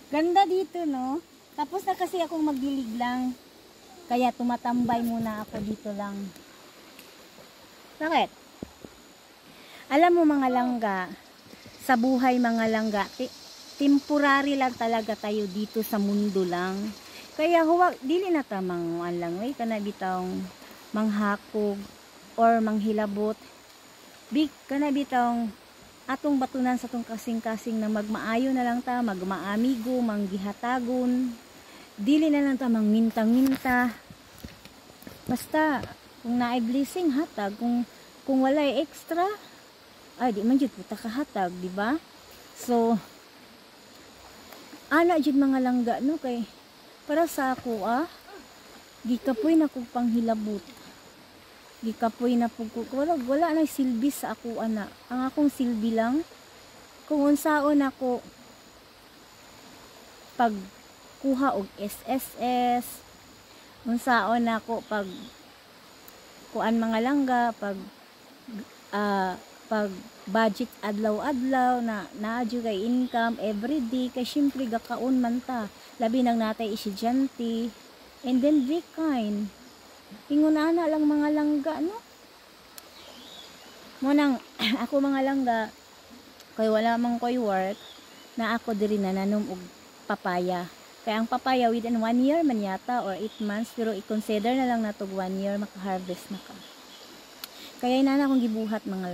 Ganda dito, no? Tapos na kasi akong magdilig lang. Kaya tumatambay muna ako dito lang. Bakit? Alam mo mga langga, sa buhay mga langga, temporary lang talaga tayo dito sa mundo lang. Kaya huwag, dili na tamang lang, kana bitawng manghakog or manghilabot. Big kana bitawng atong batunan sa tong kasing-kasing na magmaayo na lang ta, magmaamigo, manggihatagon. Dili na lang ta mangminta-minta. Basta kung naay blessing hatag, kung walay extra, ay di man jud puta ka hatag, di ba? So ana jud mga langga no kay para sa ako gikapoy na kog panghilabot. Gikapoy na pug wala na silbi sa ako ana. Ang akong silbi lang kung unsaon ako pag kuha og SSS, unsaon ako pag kuan mga langga, pag budget adlaw-adlaw na naadyo kay income everyday kay syempre gakaon man ta labi nang natay estudyante. And then be kind. Ingon ana lang mga langga no. Mo nang ako mga langga kay wala man koy work na ako diri na nanom og papaya. Kaya ang papaya within 1 year man yata or 8 months pero i-consider na lang natog 1 year maka-harvest na ka. Kaya ina na akong gibuhat mga